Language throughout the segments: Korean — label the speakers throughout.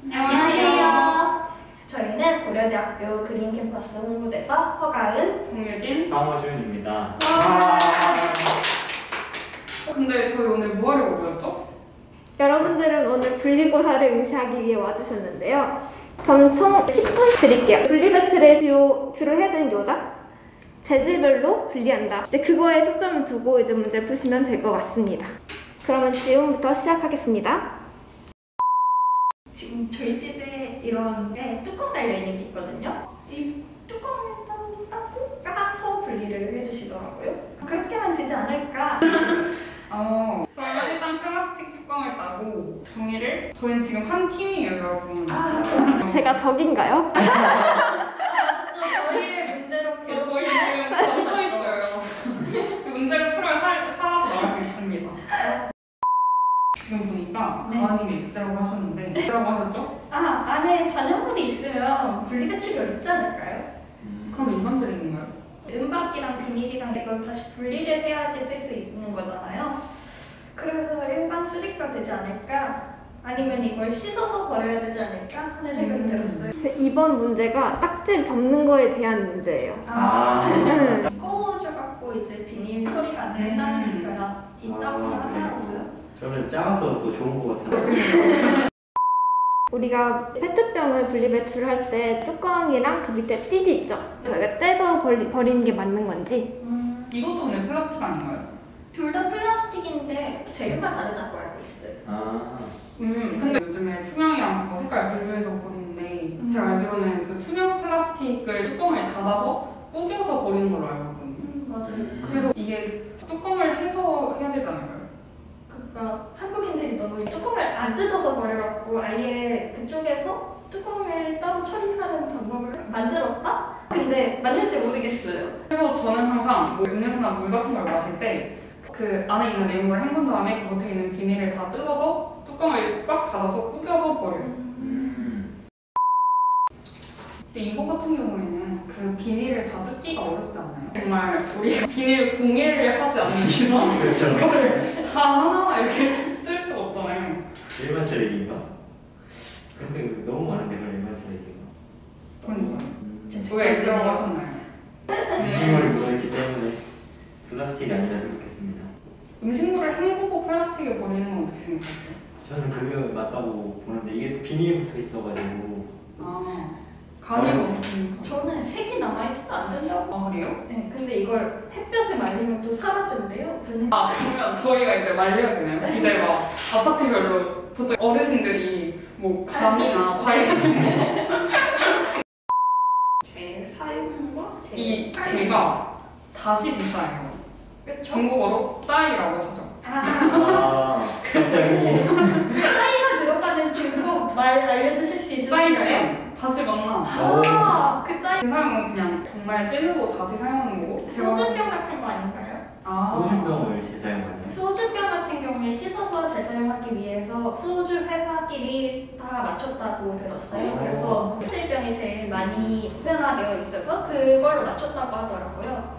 Speaker 1: 안녕하세요. 저희는 고려대학교 그린 캠퍼스 홍보대사 허가은,
Speaker 2: 정유진,
Speaker 3: 강호준입니다.
Speaker 2: 근데 저희 오늘 뭐 하려고 모였죠?
Speaker 4: 여러분들은 오늘 분리고사를 응시하기 위해 와주셨는데요. 그럼 총 10분 드릴게요. 분리배출에 주로 해야 되는 게 뭐다? 재질별로 분리한다. 이제 그거에 초점을 두고 이제 문제 푸시면 될 것 같습니다. 그러면 지금부터 시작하겠습니다.
Speaker 1: 지금 저희 집에 이런 뚜껑 달려있는 게 있거든요. 이 뚜껑을 따고 까서 분리를 해주시더라고요. 그렇게만 되지 않을까?
Speaker 2: 그러면 일단 플라스틱 뚜껑을 따고 종이를 저희는 지금 한 팀이에요, 여러분.
Speaker 4: 제가 적인가요?
Speaker 1: 저희의 문제로
Speaker 2: 저희 지금 젖어 있어요. 문제를 풀어야 살아서 나올 수 있습니다. 지금 보니까 가은님이 X라고 하셨는데 X라고 하셨죠?
Speaker 1: 안에 잔여물이 있으면 분리배출이 어렵지 않을까요?
Speaker 2: 그럼 일반 쓰레기인가요?
Speaker 1: 은박이랑 비닐이랑 이걸 다시 분리를 해야지 쓸 수 있는 거잖아요. 그래서 일반 쓰레기가 되지 않을까? 아니면 이걸 씻어서 버려야 되지 않을까? 하는 생각이 들었어요.
Speaker 4: 이번 문제가 딱지를 접는 거에 대한 문제예요.
Speaker 1: 꺼워져갖고 이제 비닐 처리가 안 된다는 얘기가 있다고 하더라고요.
Speaker 3: 저는 작아서 더 좋은 것 같아요.
Speaker 4: 우리가 페트병을 분리배출할 때 뚜껑이랑 그 밑에 띠지 있죠? 저희가 떼서 버리는 게 맞는 건지.
Speaker 2: 이것도 근데 플라스틱 아닌가요?
Speaker 1: 둘 다 플라스틱인데 재료가 다르다고 알고 있어요.
Speaker 2: 근데 요즘에 투명이랑 그거 색깔 분류해서 버리는데 제가 알기로는 그 투명 플라스틱을 뚜껑을 닫아서 구겨서 버리는 걸로 알고 있거든요.
Speaker 1: 맞아요.
Speaker 2: 그래서 이게 뚜껑을 해서 해야 되지 않을까요?
Speaker 1: 그러니까 한국인들이 너무 이 뚜껑을 안 뜯어서 버려갖고 아예 그쪽에서 뚜껑을 따로 처리하는 방법을 만들었다? 근데 맞는지 모르겠어요.
Speaker 2: 그래서 저는 항상 뭐 음료수나 물 같은 걸 마실 때 그 안에 있는 내용물을 헹군 다음에 그 겉에 있는 비닐을 다 뜯어서 뚜껑을 꽉 닫아서 구겨서 버려요. 근데 이거 같은 경우에는 그 비닐을 다 뜯기가 어렵지 않나요? 정말 우리 비닐 공예를 하지 않는 이상
Speaker 3: 그렇죠.
Speaker 2: 그거를 다 하나하나 이렇게 쓸 수가 없잖아요.
Speaker 3: 일반 쓰레기인가? 근데 너무 많은데 그럼 일반 쓰레기가.
Speaker 2: 그러니까요. 왜 X라고 하셨나요?
Speaker 3: 음식물이 묻어있기 때문에 플라스틱이 아니라 생각했습니다.
Speaker 2: 음식물을 헹구고 플라스틱에 버리는 건 어떻게 생각하세요?
Speaker 3: 저는 그게 맞다고 보는데 이게 비닐이 붙어 있어가지고.
Speaker 2: 가을은 어떻습니까?
Speaker 1: 저는 색이 남아있으면 안 된다고.
Speaker 2: 그래요?
Speaker 1: 네, 근데 이걸 햇볕에 말리면 또 사라진대요.
Speaker 2: 그러면 저희가 이제 말려야 되나요? 이제 막 아파트별로 보통 어르신들이 뭐 감이나 과일 같은 거
Speaker 1: 제 사용과
Speaker 2: 제가 다시 진짜예요.
Speaker 1: 그쵸?
Speaker 2: 중국어로 짜이라고 하죠.
Speaker 3: 갑자기.
Speaker 1: 짜이가 들어가는 중국 말 알려주실 수 있으실까요?
Speaker 2: 짜이잼 다시 만나.
Speaker 1: 그 짜이.
Speaker 2: 제 사용은 그냥 정말 찜으로 다시 사용하는 거고.
Speaker 1: 소주병 같은 거 아닌가요?
Speaker 3: 소주병을 재사용하네요.
Speaker 1: 소주병 같은 경우에 씻어서 재사용하기 위해서 소주 회사끼리 다 맞췄다고 들었어요. 그래서 소주병이 제일 많이 보편화되어 있어서 그걸로 맞췄다고 하더라고요.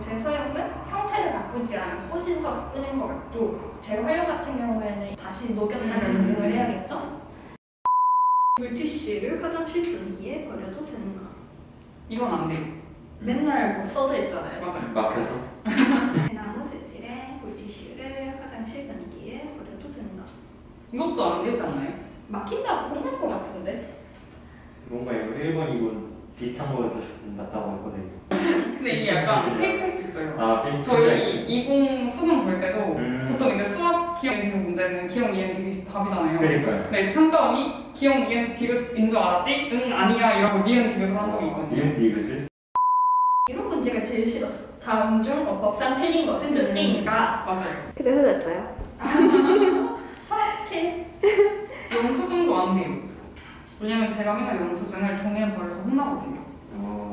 Speaker 1: 재사용은 형태를 바꾸지 않고 씻어서 쓰는 것 같고 재활용 같은 경우에는 다시 녹였다가 녹음을 해야겠죠? 물티슈를 화장실 변기에 버려도 되는가?
Speaker 2: 이건 안 돼요.
Speaker 1: 맨날 뭐 써져 있잖아요.
Speaker 2: 맞아요.
Speaker 3: 막혀서.
Speaker 1: 대나무 재질의 물티슈를 화장실 변기에 버려도 된다.
Speaker 2: 이것도 안 되지 않나요?
Speaker 1: 막힌다고 혼날 것 같은데?
Speaker 3: 뭔가 이거 1번, 2번 비슷한 거여서 좀 맞다고 했거든요.
Speaker 2: 근데 이게 약간 페이크일 수 있어요.
Speaker 3: 페이크.
Speaker 2: 저희 20 수능 볼 때도 보통 이제 수학 기억 니은 문제는 기억 니은 디귿이 답이잖아요.
Speaker 3: 그러니까요.
Speaker 2: 근데 이제 평가원이 기억 니은 디귿인 줄 알았지? 응 아니야 이러고 니은 디귿을 한 적이 있거든요.
Speaker 3: 니은 디귿을?
Speaker 1: 이런 문제가 제일 싫었어. 다음 중 어법상 틀린 것은 몇 개인가?
Speaker 2: 맞아요.
Speaker 4: 그래서 됐어요.
Speaker 1: 사태.
Speaker 2: 영수증도 안 돼요. 왜냐면 제가 맨날 영수증을 종이에 버려서 혼나거든요.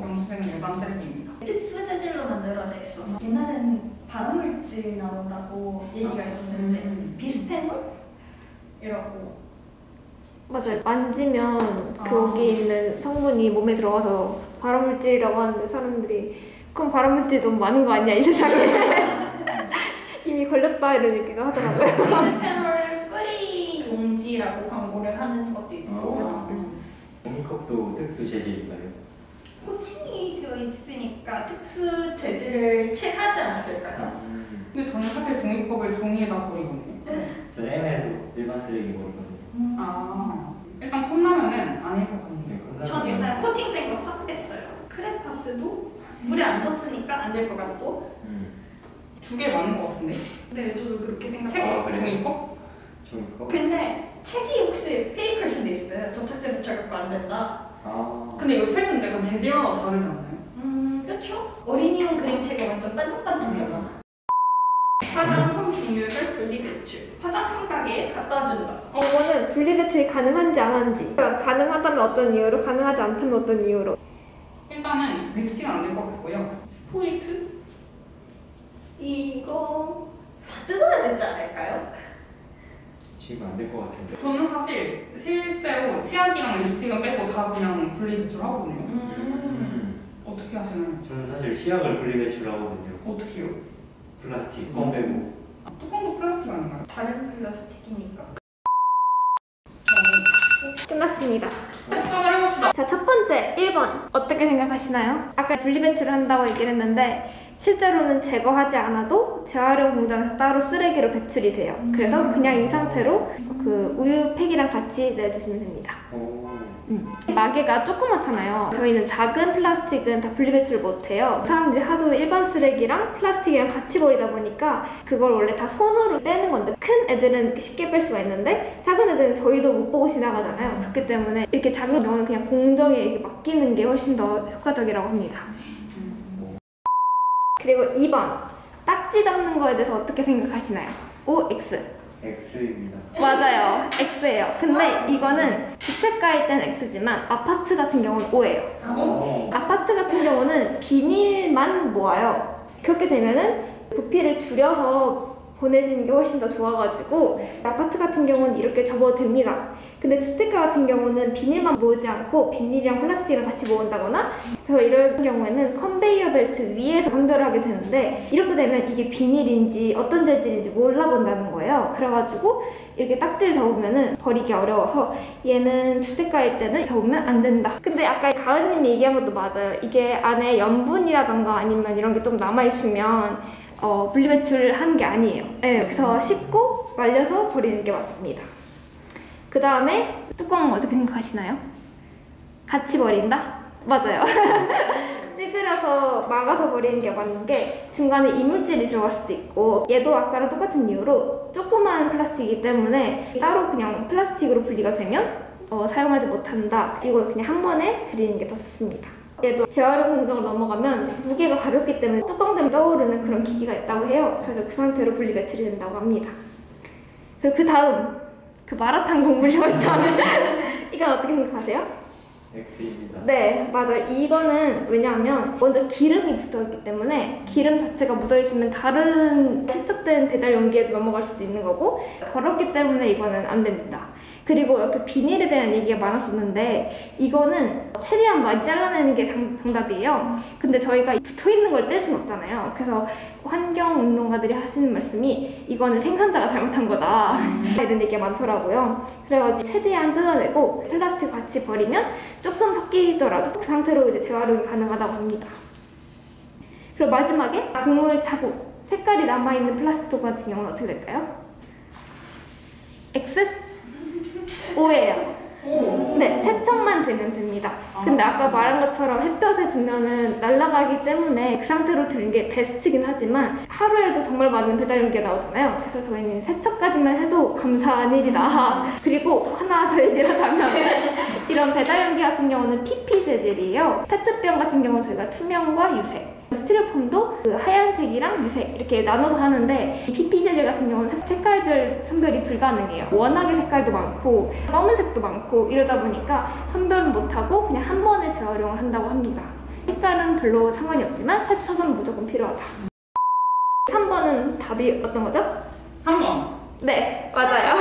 Speaker 2: 영수증은 일반 쓰레기입니다.
Speaker 1: 특수 재질로 만들어져 있어서 옛날에는 발암물질 나온다고 얘기가 있었는데 비스페놀? 이라고.
Speaker 4: 맞아요. 만지면 거기 있는 성분이 몸에 들어가서 발암물질이라고 하는데 사람들이 그럼 발암물질이 너무 많은 거 아니야 이 세상에. 이미 걸렸다 이런 얘기가 하더라고요.
Speaker 1: 비스페놀 뿌리 용지라고 광고 거를 하는 것도 있고
Speaker 3: 종이컵도 특수 재질인가요?
Speaker 1: 코팅이 되어 있으니까 특수 재질을 칠하지 않았을까요?
Speaker 2: 근데 저는 사실 종이컵을 종이에다 버리거든요.
Speaker 3: 저는 애매해서 일반 쓰레기 버리거든요.
Speaker 2: 아, 일단 컵라면은 아닐 것 같네요.
Speaker 3: 네, 컵라면.
Speaker 1: 전 일단 코팅된 거 싹 뺐어요. 크레파스도 물에 안 젖으니까 안 될 것 같고.
Speaker 2: 두 개 많은 것 같은데?
Speaker 1: 네, 저도 그렇게
Speaker 2: 책?
Speaker 1: 생각해요.
Speaker 3: 그래요?
Speaker 2: 종이컵?
Speaker 3: 종이컵?
Speaker 1: 근데 책이 혹시 페이크일 수도 있어요. 접착제 붙여갖고 안 된다.
Speaker 2: 근데 이거 책은 약간 재질마다 다르지 않나요?
Speaker 1: 그렇죠? 어린이용 그림책이 완전 반짝반짝하잖아. 화장품 종류를 분리배출. 화장품 가게에 갖다 준다.
Speaker 4: 이거는 분리배출이 가능한지 안 하는지. 그러니까 가능하다면 어떤 이유로, 가능하지 않다면 어떤 이유로.
Speaker 2: 일단은 립스틱은 안 될 것 같고요. 스포이트?
Speaker 1: 이거 다 뜯어야 되지 않을까요?
Speaker 3: 지금 안 될 것 같은데.
Speaker 2: 저는 사실 실제로 치약이랑 립스틱은 빼고 다 그냥 분리배출하거든요. 어떻게 하시나요?
Speaker 3: 저는 사실 치약을 분리배출하거든요.
Speaker 2: 어떻게요?
Speaker 3: 플라스틱 껌 빼고.
Speaker 2: 뚜껑도 플라스틱 아닌가요?
Speaker 1: 다른 플라스틱이니까.
Speaker 4: 끝났습니다.
Speaker 2: 채점을 해봅시다.
Speaker 4: 자, 첫 번째 1번 어떻게 생각하시나요? 아까 분리배출을 한다고 얘기를 했는데 실제로는 제거하지 않아도 재활용 공장에서 따로 쓰레기로 배출이 돼요. 그래서 그냥 이 상태로 그 우유 팩이랑 같이 내주시면 됩니다. 마개가 조그맣잖아요. 저희는 작은 플라스틱은 다 분리배출을 못해요. 사람들이 하도 일반 쓰레기랑 플라스틱이랑 같이 버리다 보니까 그걸 원래 다 손으로 빼는 건데 큰 애들은 쉽게 뺄 수가 있는데 작은 애들은 저희도 못 보고 지나가잖아요. 그렇기 때문에 이렇게 작은 경우는 그냥 공정에 이렇게 맡기는 게 훨씬 더 효과적이라고 합니다. 그리고 2번 딱지 잡는 거에 대해서 어떻게 생각하시나요? O, X.
Speaker 3: X입니다.
Speaker 4: 맞아요. X예요. 근데 이거는 주택가일 땐 X지만 아파트 같은 경우는 O예요. 아파트 같은 경우는 비닐만 모아요. 그렇게 되면은 부피를 줄여서 보내시는 게 훨씬 더 좋아가지고 아파트 같은 경우는 이렇게 접어도 됩니다. 근데 주택가 같은 경우는 비닐만 모으지 않고 비닐이랑 플라스틱이랑 같이 모은다거나 그래서 이럴 경우에는 컨베이어 벨트 위에서 선별을 하게 되는데 이렇게 되면 이게 비닐인지 어떤 재질인지 몰라본다는 거예요. 그래가지고 이렇게 딱지를 접으면 버리기 어려워서 얘는 주택가일 때는 접으면 안 된다. 근데 아까 가은님이 얘기한 것도 맞아요. 이게 안에 염분이라던가 아니면 이런 게 좀 남아있으면 분리배출을 하는 게 아니에요. 네, 그래서 씻고 말려서 버리는 게 맞습니다. 그 다음에 뚜껑은 어떻게 생각하시나요? 같이 버린다? 맞아요. 찌그려서 막아서 버리는 게 맞는 게 중간에 이물질이 들어갈 수도 있고 얘도 아까랑 똑같은 이유로 조그만 플라스틱이기 때문에 따로 그냥 플라스틱으로 분리가 되면 사용하지 못한다. 이걸 그냥 한 번에 드리는 게 더 좋습니다. 얘도 재활용 공정을 넘어가면 무게가 가볍기 때문에 뚜껑 되면 떠오르는 그런 기기가 있다고 해요. 그래서 그 상태로 분리 배출이 된다고 합니다. 그리고 그 다음 그 마라탕 국물 혈당 이건 어떻게 생각하세요?
Speaker 3: X입니다.
Speaker 4: 네, 맞아요. 이거는 왜냐하면 먼저 기름이 붙어있기 때문에 기름 자체가 묻어있으면 다른 세척된 배달 용기에 넘어갈 수도 있는 거고 더럽기 때문에 이거는 안 됩니다. 그리고 옆에 비닐에 대한 얘기가 많았었는데 이거는 최대한 많이 잘라내는 게 정답이에요. 근데 저희가 붙어있는 걸 뗄 수는 없잖아요. 그래서 환경운동가들이 하시는 말씀이 이거는 생산자가 잘못한 거다 이런 얘기가 많더라고요. 그래가지고 최대한 뜯어내고 플라스틱 같이 버리면 조금 섞이더라도 그 상태로 이제 재활용이 가능하다고 합니다. 그리고 마지막에 국물 자국 색깔이 남아있는 플라스틱 같은 경우는 어떻게 될까요? X? O예요. 네, 세척만 되면 됩니다. 근데 아까 말한 것처럼 햇볕에 두면은 날아가기 때문에 그 상태로 드는 게 베스트긴 하지만 하루에도 정말 많은 배달 용기가 나오잖아요. 그래서 저희는 세척까지만 해도 감사한 일이다. 그리고 하나 더 얘기를 하자면 이런 배달 용기 같은 경우는 PP 재질이에요. 페트병 같은 경우는 저희가 투명과 유색, 스티로폼도 그 하얀색이랑 유색 이렇게 나눠서 하는데 이 PP 재질 같은 경우는 색깔별 선별이 불가능해요. 워낙에 색깔도 많고 검은색도 많고 이러다 보니까 선별은 못하고 그냥 한 번에 재활용을 한다고 합니다. 색깔은 별로 상관이 없지만 세척은 무조건 필요하다. 3번은 답이 어떤 거죠?
Speaker 2: 3번.
Speaker 4: 네, 맞아요.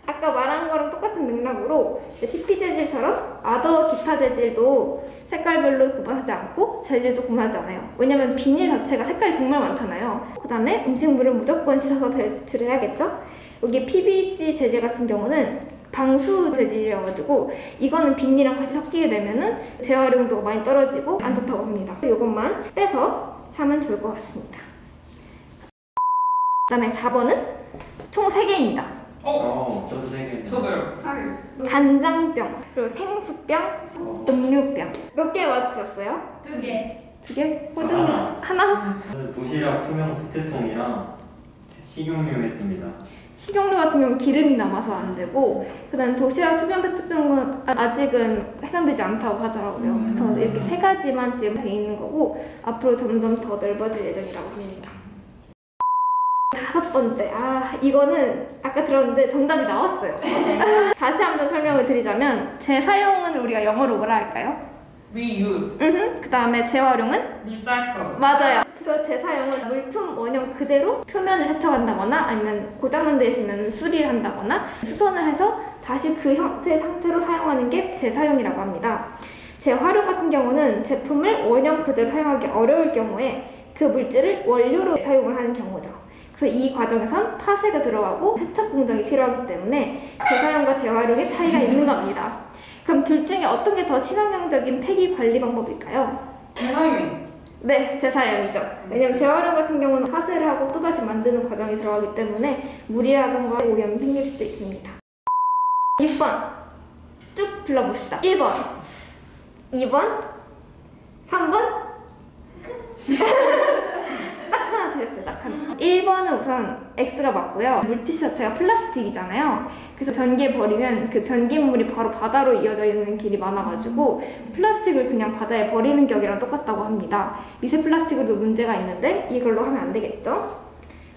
Speaker 4: 아까 말한 거랑 똑같은 맥락으로 이제 PP 재질처럼 아더 기타 재질도 색깔별로 구분하지 않고 재질도 구분하지 않아요. 왜냐면 비닐 자체가 색깔이 정말 많잖아요. 그 다음에 음식물을 무조건 씻어서 배출을 해야겠죠? 여기 PVC 재질 같은 경우는 방수 재질이어가지고 이거는 비닐이랑 같이 섞이게 되면은 재활용도가 많이 떨어지고 안 좋다고 합니다. 이것만 빼서 하면 좋을 것 같습니다. 그 다음에 4번은 총 3개입니다.
Speaker 3: 저도 3개.
Speaker 2: 저도요.
Speaker 4: 간장병, 그리고 생수병, 음료병. 몇 개 맞추셨어요?
Speaker 1: 2개.
Speaker 4: 2개? 호주님 하나?
Speaker 3: 저는 도시락 투명 페트통이랑 식용유 했습니다.
Speaker 4: 식용유 같은 경우는 기름이 남아서 안 되고, 그 다음에 도시락 투명 페트병은 아직은 해당되지 않다고 하더라고요. 그래서 이렇게 3가지만 지금 돼 있는 거고, 앞으로 점점 더 넓어질 예정이라고 합니다. 5번째. 이거는 아까 들었는데 정답이 나왔어요. 다시 한번 설명을 드리자면, 재사용은 우리가 영어로 뭐라 할까요?
Speaker 2: reuse,
Speaker 4: 그 다음에 재활용은?
Speaker 2: recycle.
Speaker 4: 맞아요. 그 재사용은 물품 원형 그대로 표면을 세척한다거나 아니면 고장난 데 있으면 수리를 한다거나 수선을 해서 다시 그 형태의 상태로 사용하는 게 재사용이라고 합니다. 재활용 같은 경우는 제품을 원형 그대로 사용하기 어려울 경우에 그 물질을 원료로 사용을 하는 경우죠. 그래서 이 과정에선 파쇄가 들어가고 세척 공정이 필요하기 때문에 재사용과 재활용의 차이가 있는 겁니다. 그럼 둘 중에 어떤 게 더 친환경적인 폐기 관리 방법일까요?
Speaker 2: 재사용.
Speaker 4: 네, 재사용이죠. 왜냐면 재활용 같은 경우는 파쇄를 하고 또다시 만드는 과정이 들어가기 때문에 물이라든가 오염이 생길 수도 있습니다. 6번 쭉 불러봅시다. 1번, 2번, 3번. 딱 하나 드렸어요, 딱 하나. 1번은 우선 X가 맞고요. 물티슈 자체가 플라스틱이잖아요. 그래서 변기에 버리면 그 변기물이 바로 바다로 이어져 있는 길이 많아가지고 플라스틱을 그냥 바다에 버리는 격이랑 똑같다고 합니다. 미세 플라스틱으로도 문제가 있는데 이걸로 하면 안 되겠죠?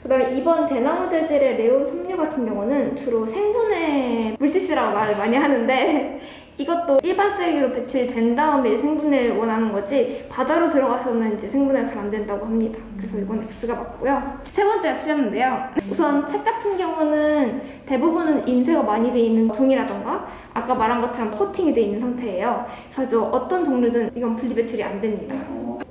Speaker 4: 그 다음에 2번 대나무 재질의 레온 섬유 같은 경우는 주로 생분해 물티슈라고 말을 많이 하는데 이것도 일반 쓰레기로 배출된 다음에 생분해를 원하는 거지 바다로 들어가서는 이제 생분해가 잘 안 된다고 합니다. 그래서 이건 X가 맞고요. 세 번째가 틀렸는데요. 우선 책 같은 경우는 대부분은 인쇄가 많이 돼 있는 종이라던가 아까 말한 것처럼 코팅이 돼 있는 상태예요. 그래서 어떤 종류든 이건 분리 배출이 안 됩니다.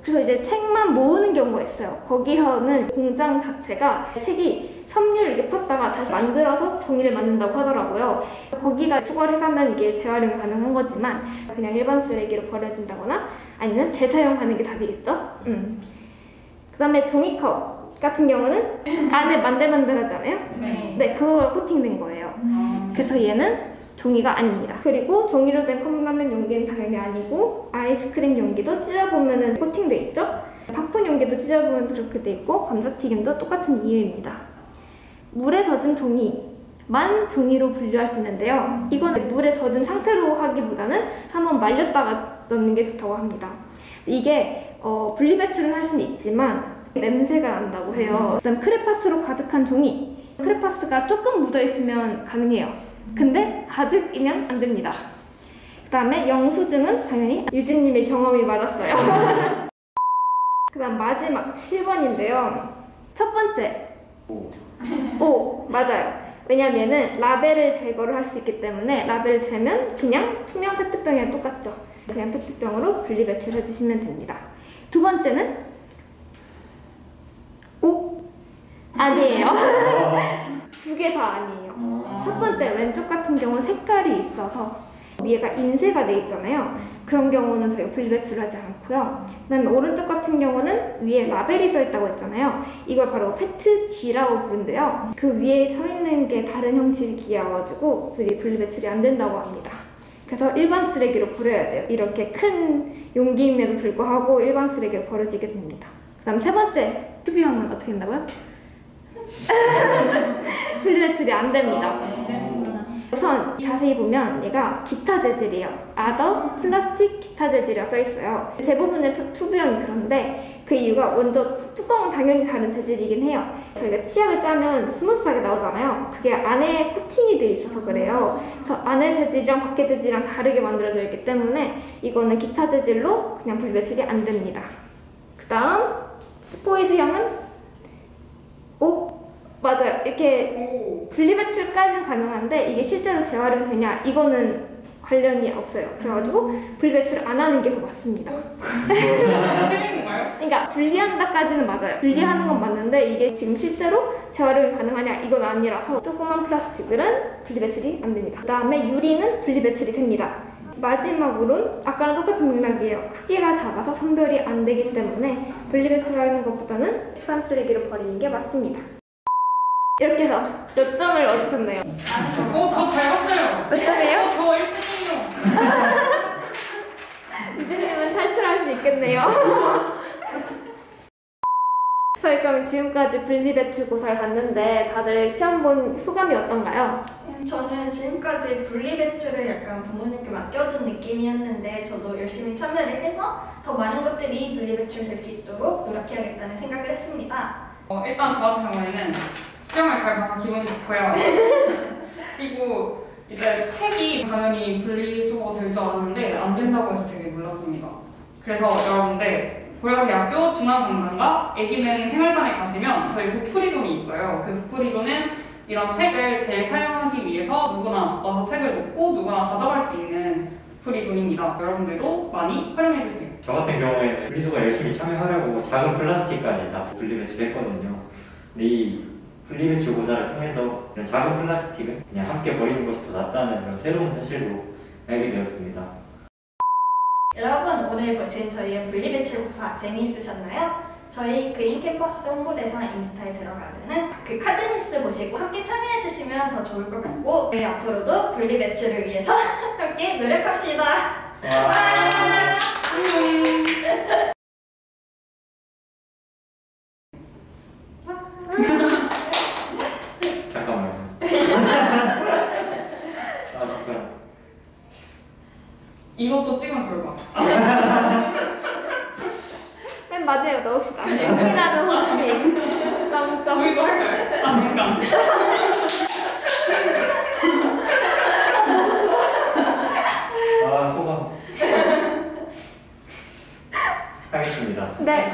Speaker 4: 그래서 이제 책만 모으는 경우가 있어요. 거기서는 공장 자체가 책이 섬유를 이렇게 폈다가 다시 만들어서 종이를 만든다고 하더라고요. 거기가 수거를 해가면 이게 재활용이 가능한 거지만 그냥 일반 쓰레기로 버려진다거나 아니면 재사용하는 게 답이겠죠? 그 다음에 종이컵 같은 경우는 안에 만들하잖아요? 네, 그거가 코팅된 거예요. 그래서 얘는 종이가 아닙니다. 그리고 종이로 된 컵라면 용기는 당연히 아니고 아이스크림 용기도 찢어보면 코팅돼 있죠? 팝콘 용기도 찢어보면 그렇게 돼 있고 감자튀김도 똑같은 이유입니다. 물에 젖은 종이만 종이로 분류할 수 있는데요. 이건 물에 젖은 상태로 하기보다는 한번 말렸다가 넣는 게 좋다고 합니다. 이게 분리 배출은 할 수는 있지만 냄새가 난다고 해요. 그다음 크레파스로 가득한 종이. 크레파스가 조금 묻어있으면 가능해요. 근데 가득이면 안 됩니다. 그 다음에 영수증은 당연히 유진님의 경험이 맞았어요. 그 다음 마지막 7번인데요. 첫 번째. 오, 맞아요. 왜냐면은 라벨을 제거를 할 수 있기 때문에 라벨을 재면 그냥 투명 페트병이랑 똑같죠. 그냥 페트병으로 분리 배출해 주시면 됩니다. 두 번째는 오? 아니에요. 두 개 다 아니에요. 첫 번째 왼쪽 같은 경우는 색깔이 있어서 위에가 인쇄가 돼 있잖아요. 그런 경우는 저희가 분리 배출하지 않고요. 그 다음에 오른쪽 같은 경우는 위에 라벨이 써 있다고 했잖아요. 이걸 바로 페트 G라고 부른대요. 그 위에 서 있는 게 다른 형식이어가지고 분리 배출이 안 된다고 합니다. 그래서 일반 쓰레기로 버려야 돼요. 이렇게 큰 용기임에도 불구하고 일반 쓰레기로 버려지게 됩니다. 그 다음 세 번째 투비형은 어떻게 된다고요? 분리 배출이 안 됩니다. 우선 자세히 보면 얘가 기타 재질이에요. other, 플라스틱, 기타 재질이라 써있어요. 대부분의 투부형이 그런데 그 이유가 먼저 뚜껑은 당연히 다른 재질이긴 해요. 저희가 치약을 짜면 스무스하게 나오잖아요. 그게 안에 코팅이 돼 있어서 그래요. 그래서 안에 재질이랑 밖에 재질이랑 다르게 만들어져 있기 때문에 이거는 기타 재질로 그냥 분리 배출이 안 됩니다. 그 다음 스포이드형은 맞아요. 이렇게 분리 배출까지는 가능한데 이게 실제로 재활용 되냐 이거는 관련이 없어요. 그래가지고 분리 배출을 안 하는 게 더 맞습니다.
Speaker 2: 틀린 건가요?
Speaker 4: 그러니까 분리한다까지는 맞아요. 분리하는 건 맞는데 이게 지금 실제로 재활용이 가능하냐? 이건 아니라서 조그만 플라스틱들은 분리배출이 안 됩니다. 그 다음에 유리는 분리배출이 됩니다. 마지막으로는 아까랑 똑같은 맥락이에요. 크기가 작아서 선별이 안 되기 때문에 분리배출하는 것보다는 일반 쓰레기로 버리는 게 맞습니다. 이렇게 해서 몇 점을 얻으셨나요?
Speaker 2: 저 잘 봤어요.
Speaker 4: 몇 점이에요?
Speaker 2: 저 1등이에요.
Speaker 4: 유진님은 탈출할 수 있겠네요. 저희 그럼 지금까지 분리배출 고사를 봤는데 다들 시험 본 소감이 어떤가요?
Speaker 1: 저는 지금까지 분리배출을 약간 부모님께 맡겨둔 느낌이었는데 저도 열심히 참여를 해서 더 많은 것들이 분리배출 될 수 있도록 노력해야겠다는 생각을 했습니다.
Speaker 2: 일단 저 같은 경우에는 시험을 잘 봐서 기분이 좋고요. 그리고 이제 책이 당연히 분리수거가 될 줄 알았는데 안 된다고 해서 되게 놀랐습니다. 그래서 여러분들 고려대학교 중앙광장과 애기는 생활관에 가시면 저희 북프리존이 있어요. 그 북프리존은 이런 책을 재사용하기 위해서 누구나 와서 책을 놓고 누구나 가져갈 수 있는 북프리존입니다. 여러분들도 많이 활용해주세요.
Speaker 3: 저 같은 경우에는 분리수거 열심히 참여하려고 작은 플라스틱까지 다 분리배출했거든요. 근데 이 분리배출 고사를 통해서 이런 작은 플라스틱은 그냥 함께 버리는 것이 더 낫다는 그런 새로운 사실도 알게 되었습니다.
Speaker 1: 여러분 오늘 보신 저희의 분리배출 고사 재미있으셨나요? 저희 그린 캠퍼스 홍보대사 인스타에 들어가면은 그 카드뉴스 보시고 함께 참여해주시면 더 좋을 것 같고 저희 앞으로도 분리배출을 위해서 함께 노력합시다. 와!
Speaker 3: 잠깐만요. 잠깐.
Speaker 2: 이것도 찍으면 좋을 것 같아요.
Speaker 4: 맨 마지막에 넣읍시다. 빛나는 호수님. 점점.
Speaker 2: 우리도 할까요? 잠깐.
Speaker 3: 소감. 하겠습니다.
Speaker 4: 네.